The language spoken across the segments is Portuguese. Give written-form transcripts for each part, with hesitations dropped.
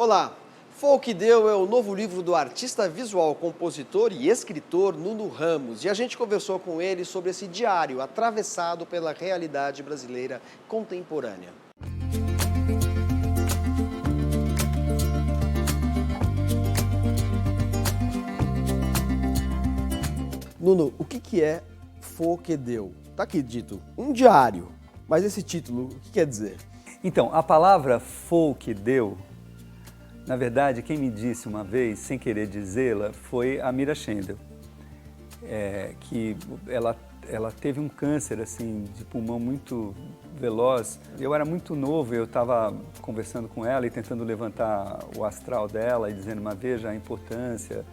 Olá! Foi o que deu é o novo livro do artista visual, compositor e escritor Nuno Ramos. E a gente conversou com ele sobre esse diário atravessado pela realidade brasileira contemporânea. Nuno, o que é Foi o que deu? Tá aqui dito, um diário. Mas esse título, o que quer dizer? Então, a palavra foi o que deu, na verdade, quem me disse uma vez, sem querer dizê-la, foi a Mira Schendel, que ela teve um câncer assim, de pulmão muito veloz. Eu era muito novo, eu estava conversando com ela e tentando levantar o astral dela e dizendo, mas veja a importância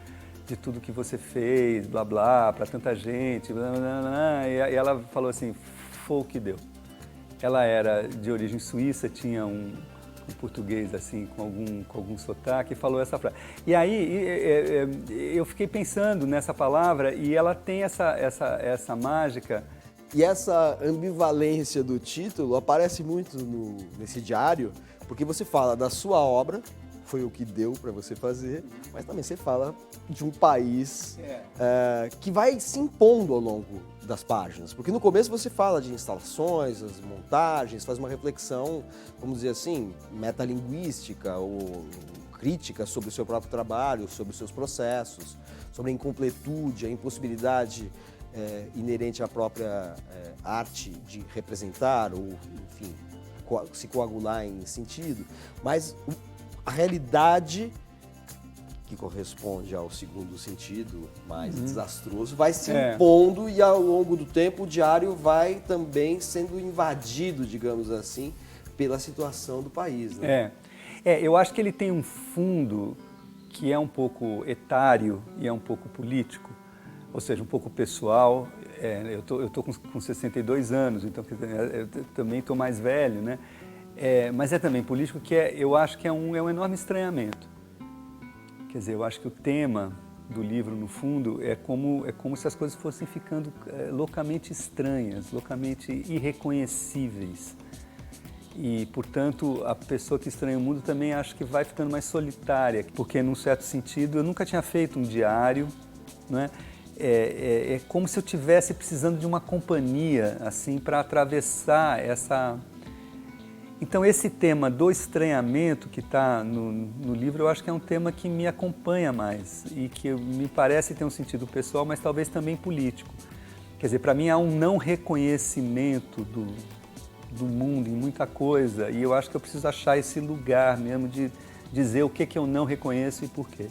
de tudo que você fez, blá blá, para tanta gente, blá, blá, blá, e ela falou assim, foi o que deu. Ela era de origem suíça, tinha um português assim com algum sotaque e falou essa frase. E aí eu fiquei pensando nessa palavra e ela tem essa mágica. E essa ambivalência do título aparece muito nesse diário, porque você fala da sua obra, foi o que deu para você fazer, mas também você fala de um país que vai se impondo ao longo das páginas. Porque no começo você fala de instalações, as montagens, faz uma reflexão, vamos dizer assim, metalinguística ou crítica sobre o seu próprio trabalho, sobre os seus processos, sobre a incompletude, a impossibilidade inerente à própria arte de representar ou, enfim, se coagular em sentido. Mas a realidade, que corresponde ao segundo sentido, mais desastroso, vai se impondo e ao longo do tempo o diário vai também sendo invadido, digamos assim, pela situação do país. Né? Eu acho que ele tem um fundo que é um pouco etário e é um pouco político, ou seja, um pouco pessoal. Eu tô com 62 anos, então eu também estou mais velho, né? Mas é também político, que eu acho que é um enorme estranhamento. Quer dizer, eu acho que o tema do livro, no fundo, é como se as coisas fossem ficando loucamente estranhas, loucamente irreconhecíveis. E, portanto, a pessoa que estranha o mundo também acho que vai ficando mais solitária, porque, num certo sentido, eu nunca tinha feito um diário, né? É como se eu estivesse precisando de uma companhia, assim, para atravessar essa... Então, esse tema do estranhamento que está no livro, eu acho que é um tema que me acompanha mais e que me parece ter um sentido pessoal, mas talvez também político. Quer dizer, para mim há um não reconhecimento do mundo em muita coisa e eu acho que eu preciso achar esse lugar mesmo de dizer o que eu não reconheço e por quê.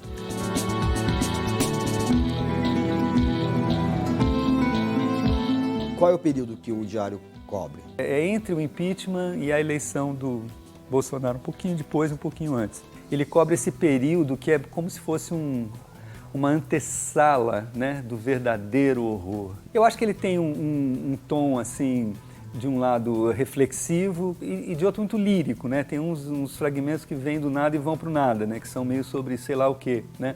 Qual é o período que o diário cobre? É entre o impeachment e a eleição do Bolsonaro, um pouquinho depois, um pouquinho antes. Ele cobre esse período que é como se fosse uma antessala, né, do verdadeiro horror. Eu acho que ele tem um tom, assim, de um lado reflexivo e de outro muito lírico, né? Tem uns fragmentos que vêm do nada e vão para o nada, né? Que são meio sobre sei lá o quê, né?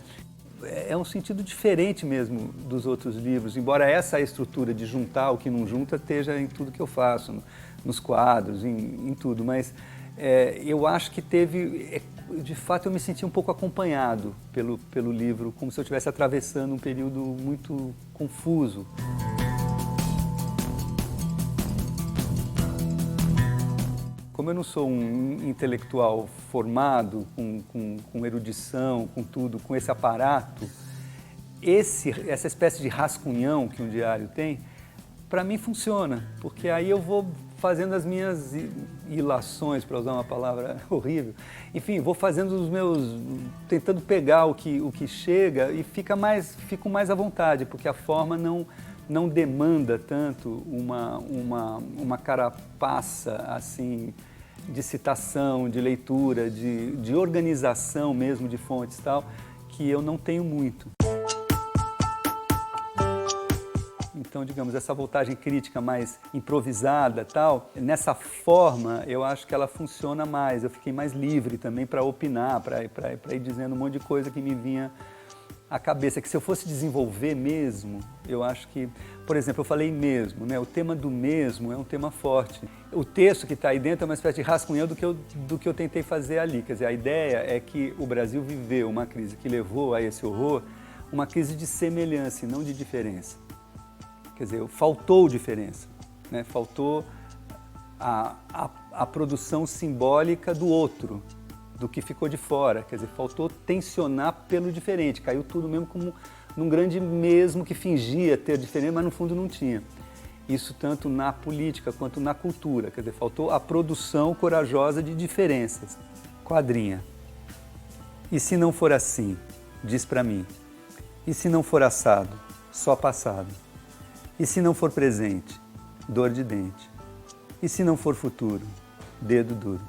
É um sentido diferente mesmo dos outros livros, embora essa estrutura de juntar o que não junta esteja em tudo que eu faço, nos quadros, em tudo, mas eu acho que de fato eu me senti um pouco acompanhado pelo livro, como se eu estivesse atravessando um período muito confuso. Como eu não sou um intelectual formado, com erudição, com tudo, com esse aparato, essa espécie de rascunhão que um diário tem, para mim funciona, porque aí eu vou fazendo as minhas ilações, para usar uma palavra horrível, enfim, vou fazendo tentando pegar o que chega e fico mais à vontade, porque a forma não demanda tanto uma carapaça assim, de citação, de leitura, de organização mesmo de fontes e tal, que eu não tenho muito. Então, digamos, essa voltagem crítica mais improvisada tal, nessa forma eu acho que ela funciona mais, eu fiquei mais livre também para opinar, para ir dizendo um monte de coisa que me vinha a cabeça, que se eu fosse desenvolver mesmo, eu acho que, por exemplo, eu falei mesmo, né? O tema do mesmo é um tema forte. O texto que está aí dentro é uma espécie de rascunhão do que eu tentei fazer ali. Quer dizer, a ideia é que o Brasil viveu uma crise que levou a esse horror, uma crise de semelhança e não de diferença. Quer dizer, faltou diferença, né? Faltou a produção simbólica do outro, do que ficou de fora, quer dizer, faltou tensionar pelo diferente, caiu tudo mesmo como num grande mesmo que fingia ter diferente, mas no fundo não tinha. Isso tanto na política quanto na cultura, quer dizer, faltou a produção corajosa de diferenças. Quadrinha. E se não for assim, diz pra mim. E se não for assado, só passado. E se não for presente, dor de dente. E se não for futuro, dedo duro.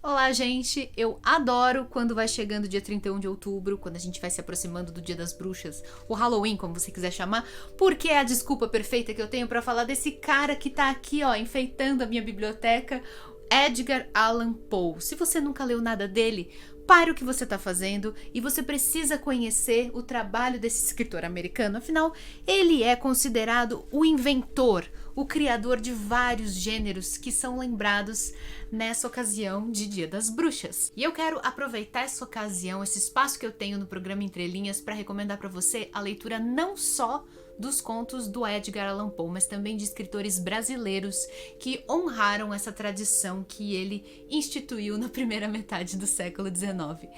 Olá, gente! Eu adoro quando vai chegando o dia 31 de outubro, quando a gente vai se aproximando do Dia das Bruxas, o Halloween, como você quiser chamar, porque é a desculpa perfeita que eu tenho pra falar desse cara que tá aqui, ó, enfeitando a minha biblioteca, Edgar Allan Poe. Se você nunca leu nada dele, pare o que você está fazendo e você precisa conhecer o trabalho desse escritor americano. Afinal, ele é considerado o inventor, o criador de vários gêneros que são lembrados nessa ocasião de Dia das Bruxas. E eu quero aproveitar essa ocasião, esse espaço que eu tenho no programa Entre Linhas, para recomendar para você a leitura não só dos contos do Edgar Allan Poe, mas também de escritores brasileiros que honraram essa tradição que ele instituiu na primeira metade do século XIX.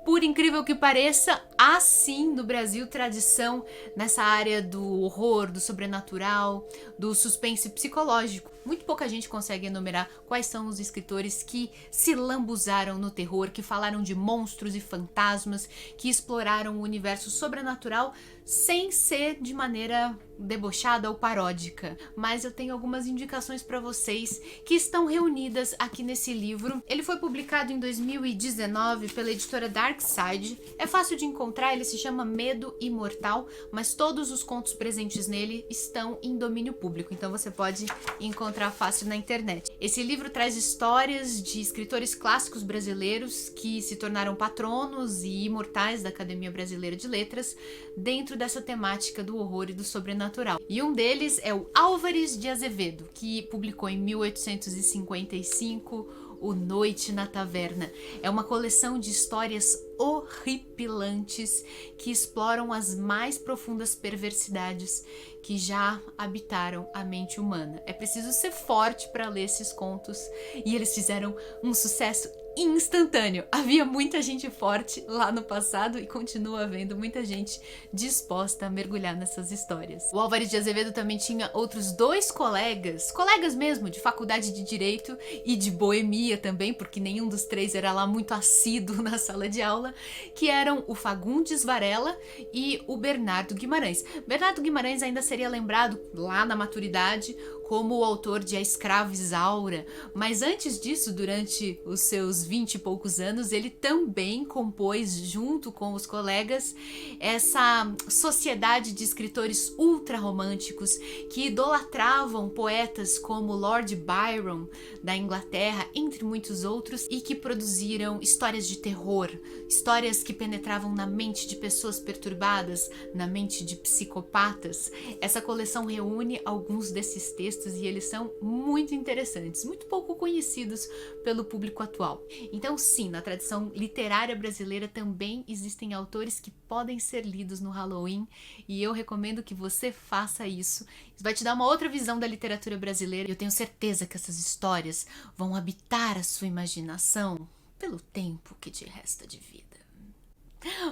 Por incrível que pareça, há sim no Brasil tradição nessa área do horror, do sobrenatural, do suspense psicológico. Muito pouca gente consegue enumerar quais são os escritores que se lambuzaram no terror, que falaram de monstros e fantasmas, que exploraram o universo sobrenatural sem ser de maneira debochada ou paródica. Mas eu tenho algumas indicações para vocês que estão reunidas aqui nesse livro. Ele foi publicado em 2019 pela editora Darkside. É fácil de encontrar, ele se chama Medo Imortal, mas todos os contos presentes nele estão em domínio público, então você pode encontrar fácil na internet. Esse livro traz histórias de escritores clássicos brasileiros que se tornaram patronos e imortais da Academia Brasileira de Letras dentro dessa temática do horror e do sobrenatural. E um deles é o Álvares de Azevedo, que publicou em 1855 O Noite na Taverna. É uma coleção de histórias horripilantes que exploram as mais profundas perversidades que já habitaram a mente humana. É preciso ser forte para ler esses contos e eles fizeram um sucesso instantâneo. Havia muita gente forte lá no passado e continua havendo muita gente disposta a mergulhar nessas histórias. O Álvares de Azevedo também tinha outros dois colegas mesmo, de faculdade de Direito e de Boemia também, porque nenhum dos três era lá muito assíduo na sala de aula, que eram o Fagundes Varela e o Bernardo Guimarães. Bernardo Guimarães ainda seria lembrado lá na maturidade como o autor de A Escrava Isaura, mas antes disso, durante os seus 20 e poucos anos, ele também compôs, junto com os colegas, essa sociedade de escritores ultra-românticos que idolatravam poetas como Lord Byron, da Inglaterra, entre muitos outros, e que produziram histórias de terror, histórias que penetravam na mente de pessoas perturbadas, na mente de psicopatas. Essa coleção reúne alguns desses textos e eles são muito interessantes, muito pouco conhecidos pelo público atual. Então sim, na tradição literária brasileira também existem autores que podem ser lidos no Halloween e eu recomendo que você faça isso. Isso vai te dar uma outra visão da literatura brasileira e eu tenho certeza que essas histórias vão habitar a sua imaginação pelo tempo que te resta de vida.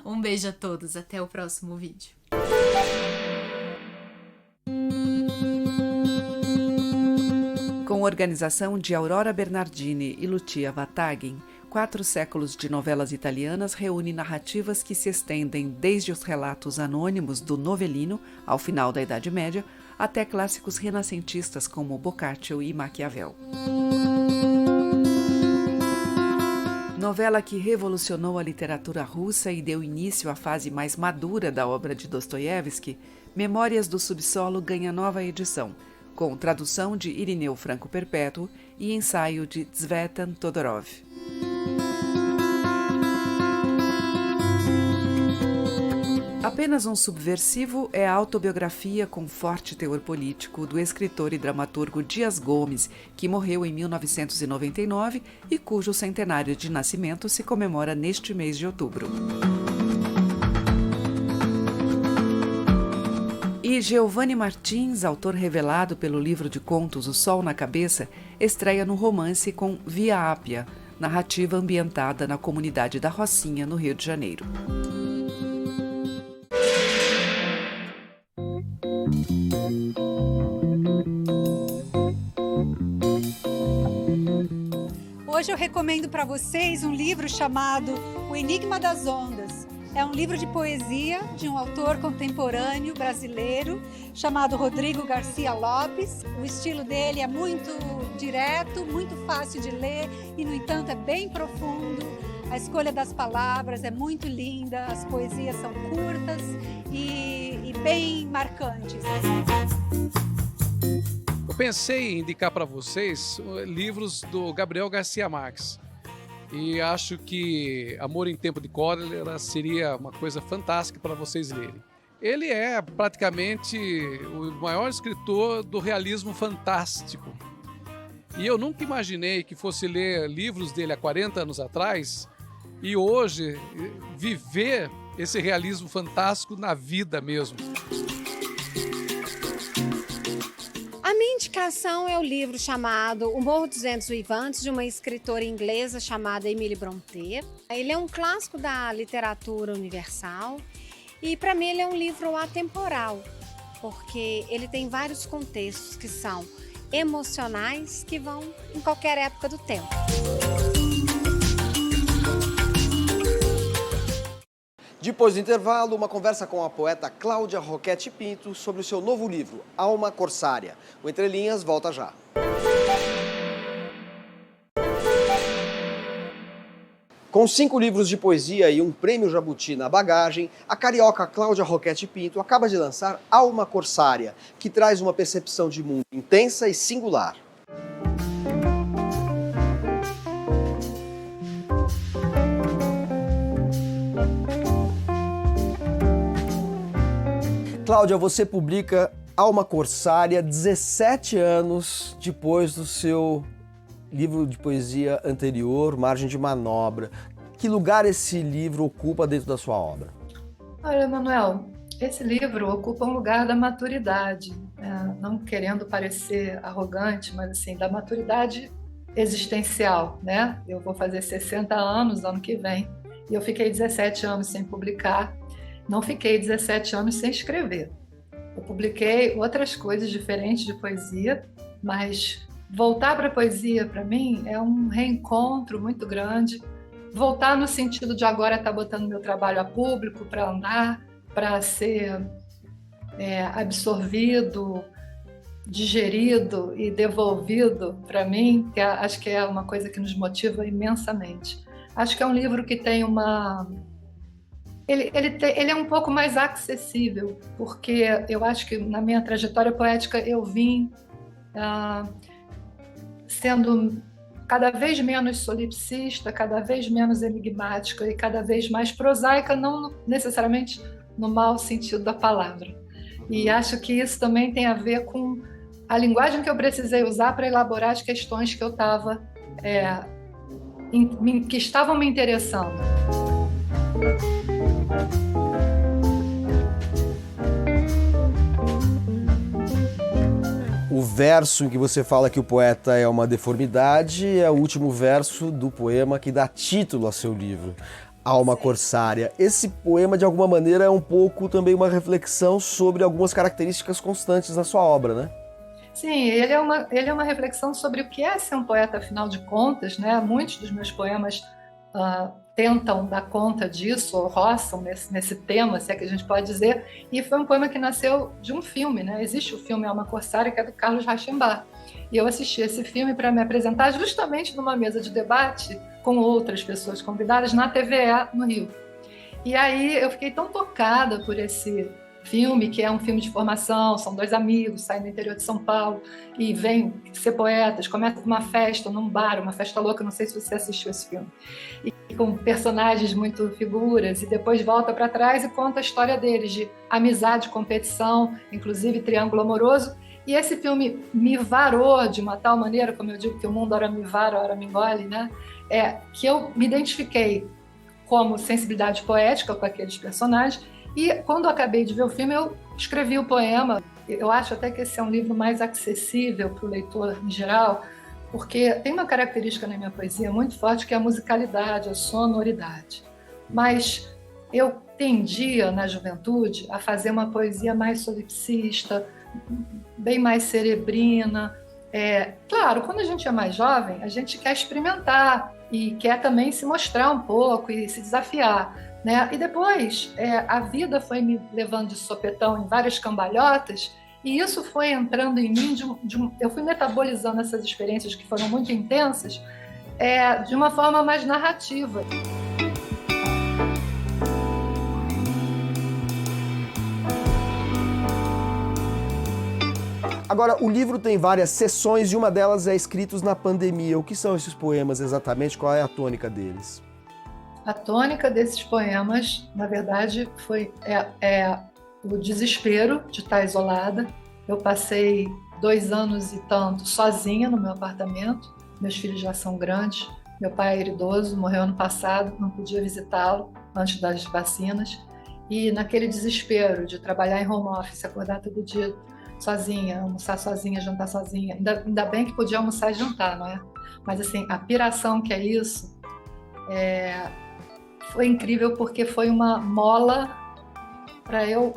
Um beijo a todos, até o próximo vídeo. Com organização de Aurora Bernardini e Lucia Vatagin, 4 séculos de novelas italianas reúne narrativas que se estendem desde os relatos anônimos do novelino, ao final da Idade Média, até clássicos renascentistas como Boccaccio e Maquiavel. Novela que revolucionou a literatura russa e deu início à fase mais madura da obra de Dostoiévski, Memórias do Subsolo ganha nova edição, com tradução de Irineu Franco Perpétuo e ensaio de Tzvetan Todorov. Apenas um Subversivo é a autobiografia com forte teor político do escritor e dramaturgo Dias Gomes, que morreu em 1999 e cujo centenário de nascimento se comemora neste mês de outubro. E Giovanni Martins, autor revelado pelo livro de contos O Sol na Cabeça, estreia no romance com Via Ápia, narrativa ambientada na comunidade da Rocinha, no Rio de Janeiro. Hoje eu recomendo para vocês um livro chamado O Enigma das Ondas. É um livro de poesia de um autor contemporâneo brasileiro chamado Rodrigo Garcia Lopes. O estilo dele é muito direto, muito fácil de ler e, no entanto, é bem profundo. A escolha das palavras é muito linda, as poesias são curtas e bem marcantes. Eu pensei em indicar para vocês livros do Gabriel Garcia Marques. E acho que Amor em Tempo de Cólera seria uma coisa fantástica para vocês lerem. Ele é praticamente o maior escritor do realismo fantástico. E eu nunca imaginei que fosse ler livros dele há 40 anos atrás e hoje viver esse realismo fantástico na vida mesmo. A minha indicação é o livro chamado O Morro dos Ventos Uivantes, de uma escritora inglesa chamada Emily Brontë. Ele é um clássico da literatura universal e, para mim, ele é um livro atemporal, porque ele tem vários contextos que são emocionais que vão em qualquer época do tempo. Depois do intervalo, uma conversa com a poeta Cláudia Roquette Pinto sobre o seu novo livro, Alma Corsária. O Entre Linhas volta já. Com 5 livros de poesia e um prêmio Jabuti na bagagem, a carioca Cláudia Roquette Pinto acaba de lançar Alma Corsária, que traz uma percepção de mundo intensa e singular. Cláudia, você publica Alma Corsária 17 anos depois do seu livro de poesia anterior, Margem de Manobra. Que lugar esse livro ocupa dentro da sua obra? Olha, Manuel, esse livro ocupa um lugar da maturidade, não querendo parecer arrogante, mas assim, da maturidade existencial, né? Eu vou fazer 60 anos ano que vem e eu fiquei 17 anos sem publicar. Não fiquei 17 anos sem escrever. Eu publiquei outras coisas diferentes de poesia, mas voltar para a poesia, para mim, é um reencontro muito grande. Voltar no sentido de agora estar botando meu trabalho a público para andar, para ser absorvido, digerido e devolvido para mim, que acho que é uma coisa que nos motiva imensamente. Acho que é um livro que tem uma... Ele é um pouco mais acessível, porque eu acho que na minha trajetória poética eu vim sendo cada vez menos solipsista, cada vez menos enigmática e cada vez mais prosaica, não necessariamente no mau sentido da palavra. E acho que isso também tem a ver com a linguagem que eu precisei usar para elaborar as questões que eu estava, que estavam me interessando. O verso em que você fala que o poeta é uma deformidade é o último verso do poema que dá título ao seu livro, Alma Corsária. Esse poema, de alguma maneira, é um pouco também uma reflexão sobre algumas características constantes na sua obra, né? Sim, ele é uma reflexão sobre o que é ser um poeta, afinal de contas, né? Muitos dos meus poemas tentam dar conta disso, ou roçam nesse tema, se é que a gente pode dizer, e foi um poema que nasceu de um filme, né? Existe o filme Alma Corsária, que é do Carlos Reichenbach, e eu assisti esse filme para me apresentar justamente numa mesa de debate com outras pessoas convidadas na TVE no Rio. E aí eu fiquei tão tocada por esse filme, que é um filme de formação, são 2 amigos, saem do interior de São Paulo e vêm ser poetas, começa uma festa num bar, uma festa louca, não sei se você assistiu esse filme, e com personagens muito figuras, e depois volta para trás e conta a história deles, de amizade, competição, inclusive triângulo amoroso. E esse filme me varou de uma tal maneira, como eu digo que o mundo ora me vara, ora me engole, né? Que eu me identifiquei como sensibilidade poética com aqueles personagens. E quando eu acabei de ver o filme, eu escrevi o poema. Eu acho até que esse é um livro mais acessível para o leitor em geral, porque tem uma característica na minha poesia muito forte, que é a musicalidade, a sonoridade. Mas eu tendia, na juventude, a fazer uma poesia mais solipsista, bem mais cerebrina. Claro, quando a gente é mais jovem, a gente quer experimentar e quer também se mostrar um pouco e se desafiar, né? E depois a vida foi me levando de sopetão em várias cambalhotas, e isso foi entrando em mim, eu fui metabolizando essas experiências que foram muito intensas de uma forma mais narrativa. Agora, o livro tem várias seções e uma delas é Escritos na Pandemia. O que são esses poemas exatamente? Qual é a tônica deles? A tônica desses poemas, na verdade, é o desespero de estar isolada. Eu passei 2 anos e tanto sozinha no meu apartamento. Meus filhos já são grandes. Meu pai é idoso, morreu ano passado, não podia visitá-lo antes das vacinas. E naquele desespero de trabalhar em home office, acordar todo dia sozinha, almoçar sozinha, jantar sozinha. Ainda bem que podia almoçar e jantar, não é? Mas assim, a piração que é isso foi incrível, porque foi uma mola para eu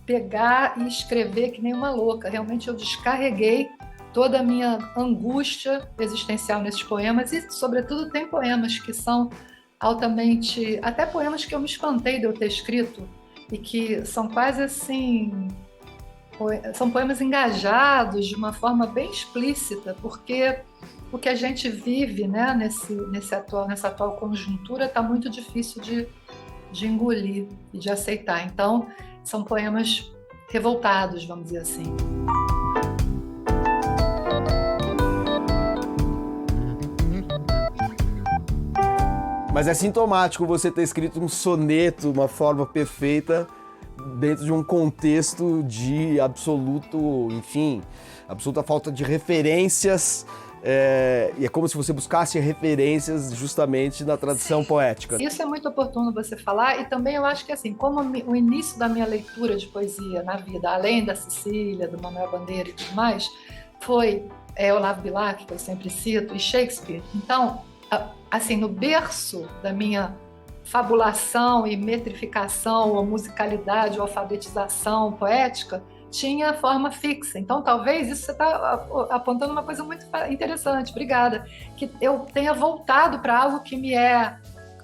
pegar e escrever que nem uma louca. Realmente eu descarreguei toda a minha angústia existencial nesses poemas, e sobretudo tem poemas que são altamente, até poemas que eu me espantei de eu ter escrito e que são quase assim, são poemas engajados de uma forma bem explícita, porque o que a gente vive, né, nessa atual conjuntura está muito difícil de engolir e de aceitar. Então, são poemas revoltados, vamos dizer assim. Mas é sintomático você ter escrito um soneto, uma forma perfeita, dentro de um contexto de absoluta falta de referências, e é como se você buscasse referências justamente na tradição poética. Isso é muito oportuno você falar, e também eu acho que assim, como o início da minha leitura de poesia na vida, além da Cecília, do Manuel Bandeira e tudo mais, foi Olavo Bilac, que eu sempre cito, e Shakespeare. Então, assim, no berço da minha fabulação e metrificação, ou musicalidade, ou alfabetização poética, tinha forma fixa. Então, talvez isso você está apontando uma coisa muito interessante, obrigada, que eu tenha voltado para algo que me é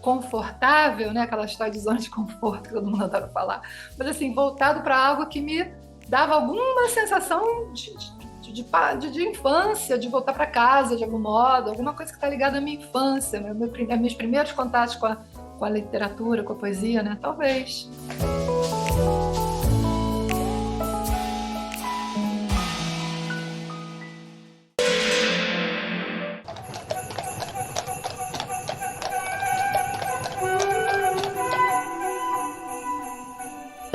confortável, né? Aquela história de zona de conforto que todo mundo adora falar, mas assim, voltado para algo que me dava alguma sensação de infância, de voltar para casa de algum modo, alguma coisa que está ligada à minha infância, meus primeiros contatos com a literatura, com a poesia, né? Talvez.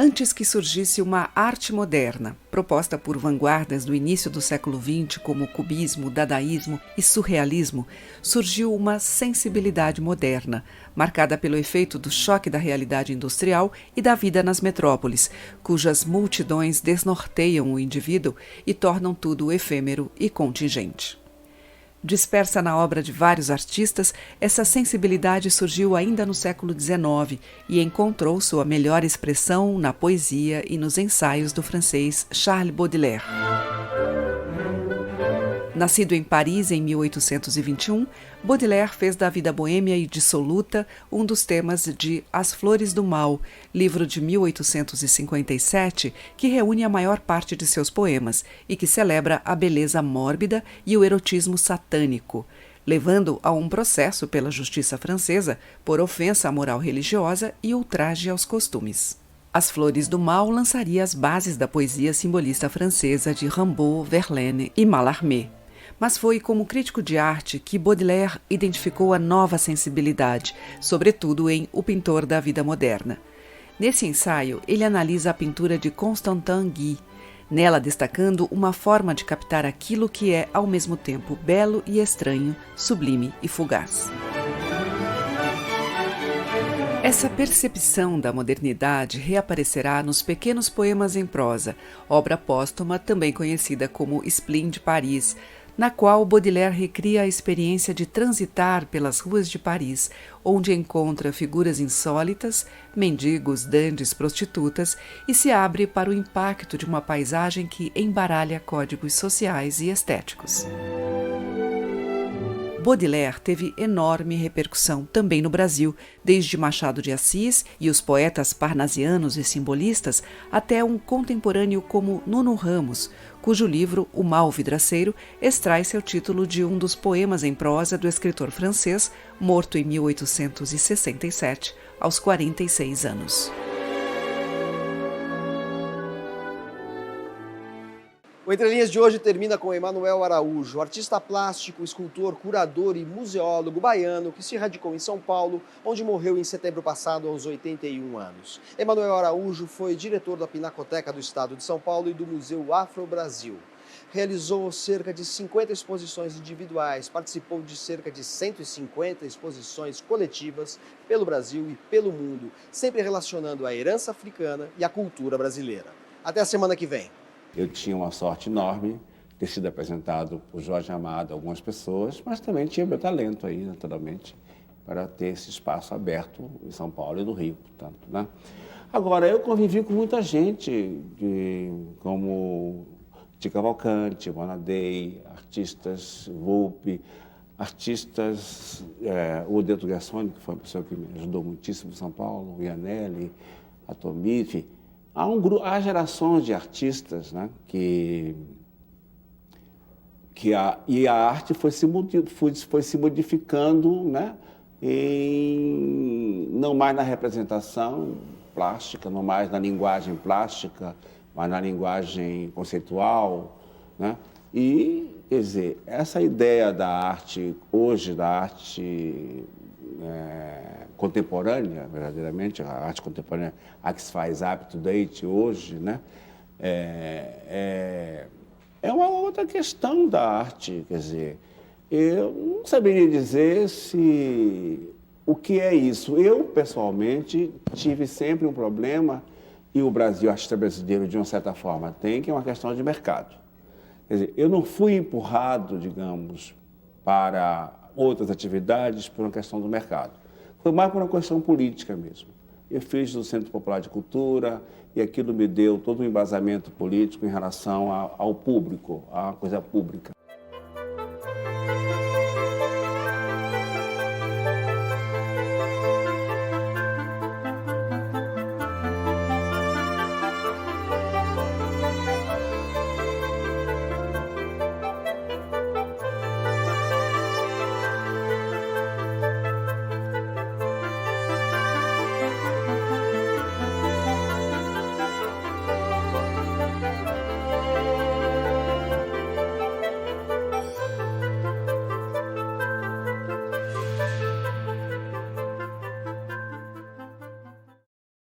Antes que surgisse uma arte moderna, proposta por vanguardas do início do século XX, como o cubismo, dadaísmo e surrealismo, surgiu uma sensibilidade moderna, marcada pelo efeito do choque da realidade industrial e da vida nas metrópoles, cujas multidões desnorteiam o indivíduo e tornam tudo efêmero e contingente. Dispersa na obra de vários artistas, essa sensibilidade surgiu ainda no século XIX e encontrou sua melhor expressão na poesia e nos ensaios do francês Charles Baudelaire. Nascido em Paris em 1821, Baudelaire fez da vida boêmia e dissoluta um dos temas de As Flores do Mal, livro de 1857, que reúne a maior parte de seus poemas e que celebra a beleza mórbida e o erotismo satânico, levando a um processo pela justiça francesa por ofensa à moral religiosa e ultraje aos costumes. As Flores do Mal lançaria as bases da poesia simbolista francesa de Rimbaud, Verlaine e Mallarmé. Mas foi como crítico de arte que Baudelaire identificou a nova sensibilidade, sobretudo em O Pintor da Vida Moderna. Nesse ensaio, ele analisa a pintura de Constantin Guy, nela destacando uma forma de captar aquilo que é, ao mesmo tempo, belo e estranho, sublime e fugaz. Essa percepção da modernidade reaparecerá nos Pequenos Poemas em Prosa, obra póstuma também conhecida como Spleen de Paris, na qual Baudelaire recria a experiência de transitar pelas ruas de Paris, onde encontra figuras insólitas, mendigos, dandies, prostitutas, e se abre para o impacto de uma paisagem que embaralha códigos sociais e estéticos. Baudelaire teve enorme repercussão também no Brasil, desde Machado de Assis e os poetas parnasianos e simbolistas, até um contemporâneo como Nuno Ramos, cujo livro O Mal Vidraceiro extrai seu título de um dos poemas em prosa do escritor francês, morto em 1867, aos 46 anos. O Entre Linhas de hoje termina com Emanuel Araújo, artista plástico, escultor, curador e museólogo baiano que se radicou em São Paulo, onde morreu em setembro passado aos 81 anos. Emanuel Araújo foi diretor da Pinacoteca do Estado de São Paulo e do Museu Afro-Brasil. Realizou cerca de 50 exposições individuais, participou de cerca de 150 exposições coletivas pelo Brasil e pelo mundo, sempre relacionando a herança africana e a cultura brasileira. Até a semana que vem. Eu tinha uma sorte enorme de ter sido apresentado por Jorge Amado a algumas pessoas, mas também tinha meu talento aí, naturalmente, para ter esse espaço aberto em São Paulo e no Rio, portanto, né? Agora, eu convivi com muita gente, como Di Cavalcanti, Bonadei, artistas Volpe, artistas, o Deto Gassoni, que foi uma pessoa que me ajudou muitíssimo em São Paulo, o Ianelli, a Tomi, enfim. Há gerações de artistas, né, e a arte foi se modificando, né, não mais na representação plástica, não mais na linguagem plástica, mas na linguagem conceitual, né? E, quer dizer, essa ideia da arte hoje, da arte contemporânea, verdadeiramente, a arte contemporânea, a que se faz up to date hoje, né? É uma outra questão da arte, quer dizer, eu não saberia dizer o que é isso. Eu, pessoalmente, tive sempre um problema, e o Brasil, o artista brasileiro, de uma certa forma, tem, que é uma questão de mercado. Quer dizer, eu não fui empurrado, digamos, para outras atividades por uma questão do mercado. Foi mais por uma questão política mesmo. Eu fiz no Centro Popular de Cultura e aquilo me deu todo um embasamento político em relação ao público, à coisa pública.